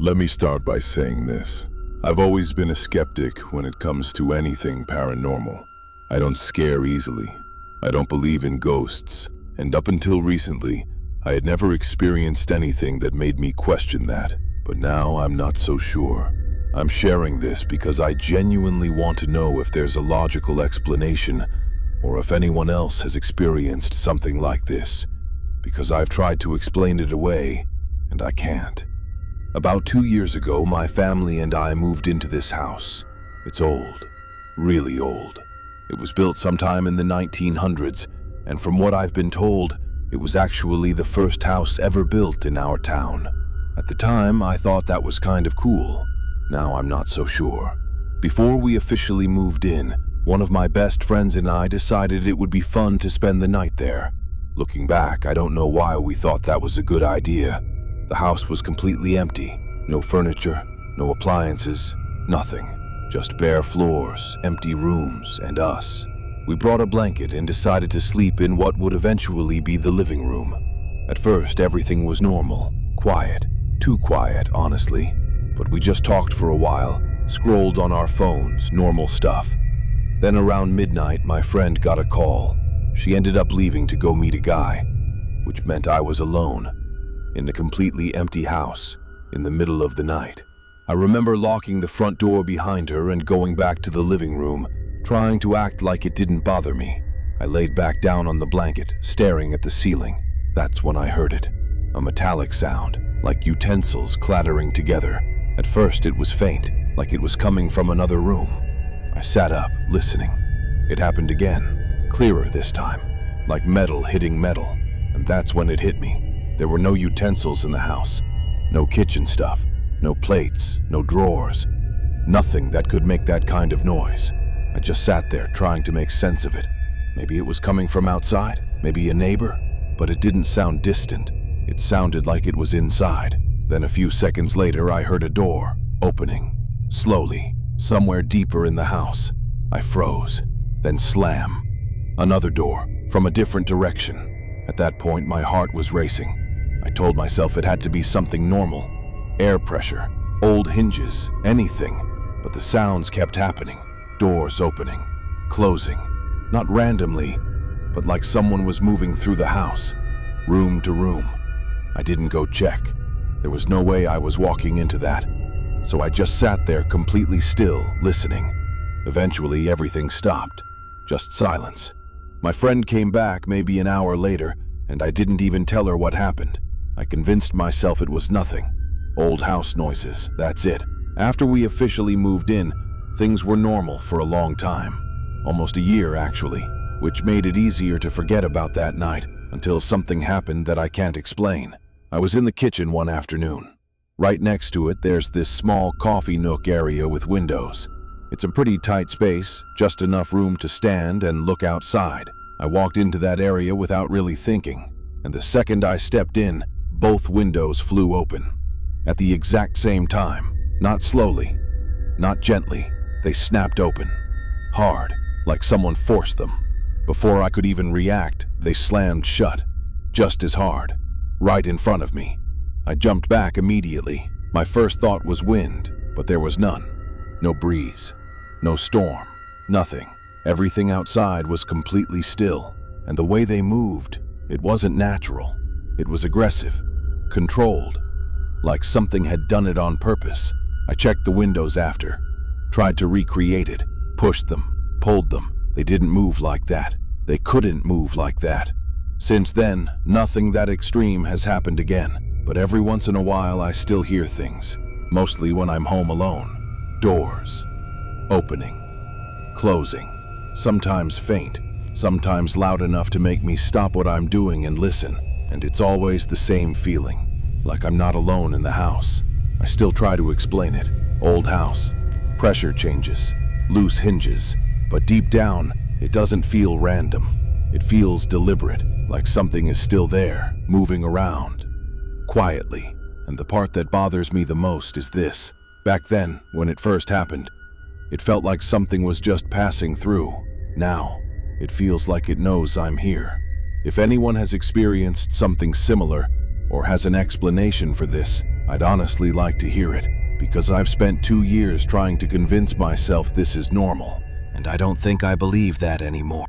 Let me start by saying this. I've always been a skeptic when it comes to anything paranormal. I don't scare easily. I don't believe in ghosts. And up until recently, I had never experienced anything that made me question that. But now I'm not so sure. I'm sharing this because I genuinely want to know if there's a logical explanation or if anyone else has experienced something like this. Because I've tried to explain it away, and I can't. About 2 years ago, my family and I moved into this house. It's old, really old. It was built sometime in the 1900s, and from what I've been told, it was actually the first house ever built in our town. At the time, I thought that was kind of cool. Now I'm not so sure. Before we officially moved in, one of my best friends and I decided it would be fun to spend the night there. Looking back, I don't know why we thought that was a good idea. The house was completely empty. No furniture, no appliances, nothing. Just bare floors, empty rooms, and us. We brought a blanket and decided to sleep in what would eventually be the living room. At first, everything was normal, quiet. Too quiet, honestly. But we just talked for a while, scrolled on our phones, normal stuff. Then around midnight, my friend got a call. She ended up leaving to go meet a guy, which meant I was alone, in a completely empty house, in the middle of the night. I remember locking the front door behind her and going back to the living room, trying to act like it didn't bother me. I laid back down on the blanket, staring at the ceiling. That's when I heard it. A metallic sound, like utensils clattering together. At first it was faint, like it was coming from another room. I sat up, listening. It happened again, clearer this time, like metal hitting metal. And that's when it hit me. There were no utensils in the house, no kitchen stuff, no plates, no drawers, nothing that could make that kind of noise. I just sat there trying to make sense of it. Maybe it was coming from outside, maybe a neighbor, but it didn't sound distant. It sounded like it was inside. Then a few seconds later, I heard a door opening, slowly, somewhere deeper in the house. I froze, then slam. Another door, from a different direction. At that point, my heart was racing. I told myself it had to be something normal. Air pressure, old hinges, anything. But the sounds kept happening. Doors opening, closing. Not randomly, but like someone was moving through the house, room to room. I didn't go check. There was no way I was walking into that. So I just sat there completely still, listening. Eventually, everything stopped. Just silence. My friend came back maybe an hour later, and I didn't even tell her what happened. I convinced myself it was nothing. Old house noises, that's it. After we officially moved in, things were normal for a long time. Almost a year, actually, which made it easier to forget about that night until something happened that I can't explain. I was in the kitchen one afternoon. Right next to it, there's this small coffee nook area with windows. It's a pretty tight space, just enough room to stand and look outside. I walked into that area without really thinking, and the second I stepped in, both windows flew open. At the exact same time, not slowly, not gently, they snapped open. Hard, like someone forced them. Before I could even react, they slammed shut, just as hard, right in front of me. I jumped back immediately. My first thought was wind, but there was none. No breeze, no storm, nothing. Everything outside was completely still, and the way they moved, it wasn't natural. It was aggressive, controlled, like something had done it on purpose. I checked the windows after, tried to recreate it, pushed them, pulled them. They didn't move like that. They couldn't move like that. Since then, nothing that extreme has happened again, but every once in a while I still hear things, mostly when I'm home alone. Doors, opening, closing, sometimes faint, sometimes loud enough to make me stop what I'm doing and listen. And it's always the same feeling, like I'm not alone in the house. I still try to explain it. Old house, pressure changes, loose hinges, but deep down, it doesn't feel random. It feels deliberate, like something is still there, moving around, quietly. And the part that bothers me the most is this. Back then, when it first happened, it felt like something was just passing through. Now, it feels like it knows I'm here. If anyone has experienced something similar or has an explanation for this, I'd honestly like to hear it, because I've spent 2 years trying to convince myself this is normal, and I don't think I believe that anymore.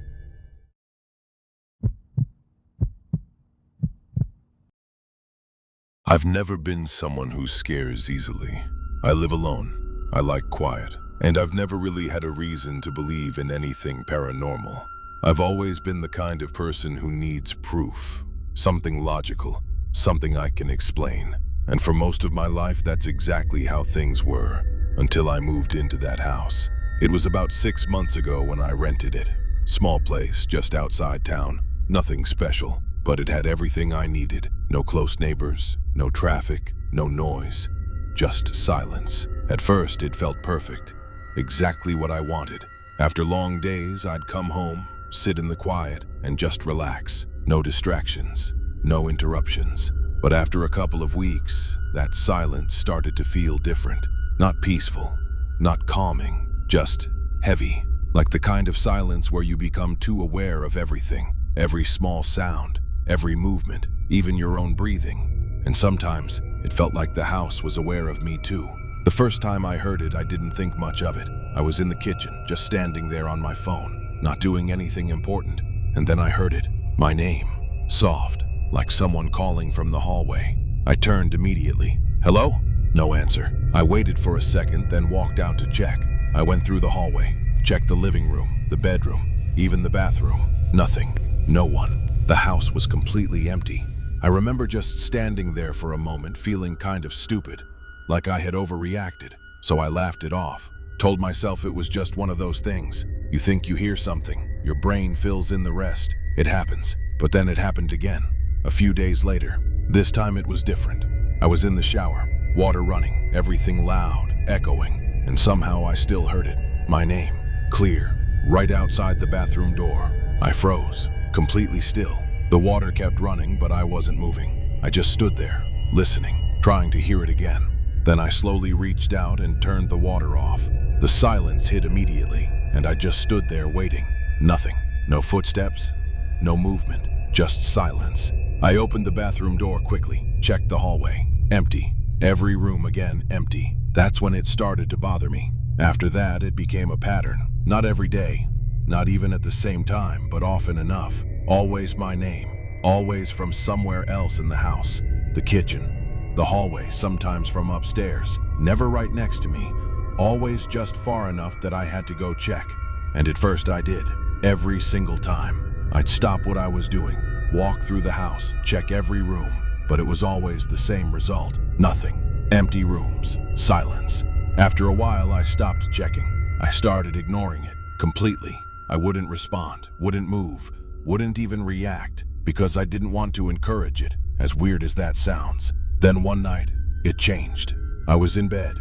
I've never been someone who scares easily. I live alone. I like quiet. And I've never really had a reason to believe in anything paranormal. I've always been the kind of person who needs proof. Something logical. Something I can explain. And for most of my life, that's exactly how things were. Until I moved into that house. It was about 6 months ago when I rented it. Small place, just outside town. Nothing special. But it had everything I needed. No close neighbors, no traffic, no noise, just silence. At first, it felt perfect. Exactly what I wanted. After long days, I'd come home, sit in the quiet, and just relax. No distractions, no interruptions. But after a couple of weeks, that silence started to feel different. Not peaceful, not calming, just heavy. Like the kind of silence where you become too aware of everything, every small sound, every movement, even your own breathing. And sometimes, it felt like the house was aware of me too. The first time I heard it, I didn't think much of it. I was in the kitchen, just standing there on my phone, not doing anything important. And then I heard it, my name, soft, like someone calling from the hallway. I turned immediately. Hello? No answer. I waited for a second, then walked out to check. I went through the hallway, checked the living room, the bedroom, even the bathroom. Nothing. No one. The house was completely empty. I remember just standing there for a moment, feeling kind of stupid, like I had overreacted. So I laughed it off, told myself it was just one of those things. You think you hear something, your brain fills in the rest. It happens. But then it happened again. A few days later. This time it was different. I was in the shower, water running, everything loud, echoing, and somehow I still heard it. My name, clear, right outside the bathroom door. I froze. Completely still. The water kept running, but I wasn't moving. I just stood there, listening, trying to hear it again. Then I slowly reached out and turned the water off. The silence hit immediately, and I just stood there waiting. Nothing. No footsteps, no movement, just silence. I opened the bathroom door quickly, checked the hallway. Empty. Every room again empty. That's when it started to bother me. After that, it became a pattern. Not every day. Not even at the same time, but often enough. Always my name. Always from somewhere else in the house. The kitchen. The hallway, sometimes from upstairs. Never right next to me. Always just far enough that I had to go check. And at first I did. Every single time. I'd stop what I was doing. Walk through the house. Check every room. But it was always the same result. Nothing. Empty rooms. Silence. After a while, I stopped checking. I started ignoring it. Completely. I wouldn't respond, wouldn't move, wouldn't even react, because I didn't want to encourage it, as weird as that sounds. Then one night, it changed. I was in bed,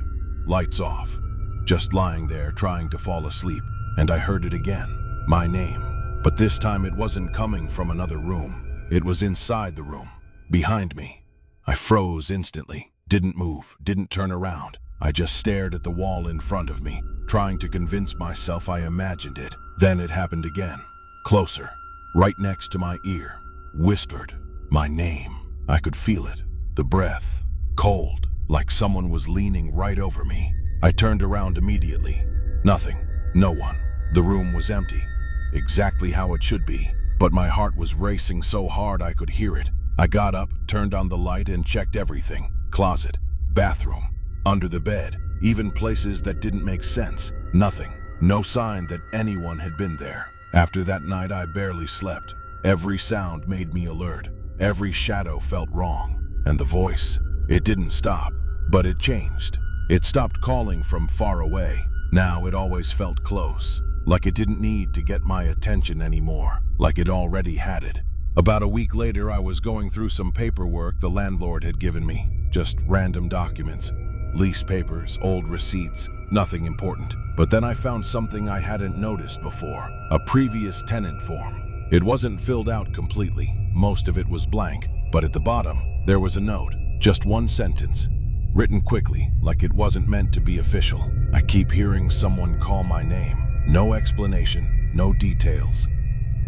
lights off, just lying there trying to fall asleep, and I heard it again, my name. But this time it wasn't coming from another room. It was inside the room, behind me. I froze instantly, didn't move, didn't turn around. I just stared at the wall in front of me, trying to convince myself I imagined it. Then it happened again. Closer. Right next to my ear. Whispered. My name. I could feel it. The breath. Cold. Like someone was leaning right over me. I turned around immediately. Nothing. No one. The room was empty. Exactly how it should be. But my heart was racing so hard I could hear it. I got up, turned on the light, and checked everything. Closet. Bathroom. Under the bed. Even places that didn't make sense. Nothing. No sign that anyone had been there. After that night, I barely slept. Every sound made me alert. Every shadow felt wrong. And the voice, it didn't stop, but it changed. It stopped calling from far away. Now it always felt close, like it didn't need to get my attention anymore, like it already had it. About a week later, I was going through some paperwork the landlord had given me. Just random documents. Lease papers, old receipts, nothing important. But then I found something I hadn't noticed before, a previous tenant form. It wasn't filled out completely, most of it was blank, but at the bottom, there was a note, just one sentence, written quickly, like it wasn't meant to be official. I keep hearing someone call my name. No explanation, no details.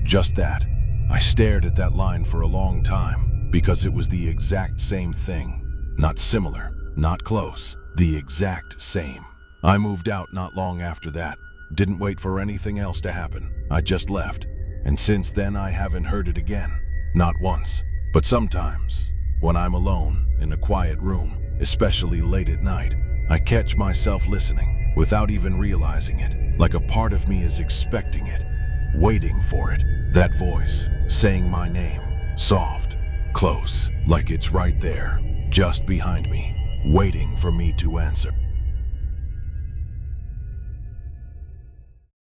Just that. I stared at that line for a long time, because it was the exact same thing. Not similar, not close, the exact same. I moved out not long after that. Didn't wait for anything else to happen. I just left. And since then I haven't heard it again. Not once. But sometimes, when I'm alone in a quiet room, especially late at night, I catch myself listening without even realizing it, like a part of me is expecting it, waiting for it. That voice saying my name, soft, close, like it's right there, just behind me, waiting for me to answer.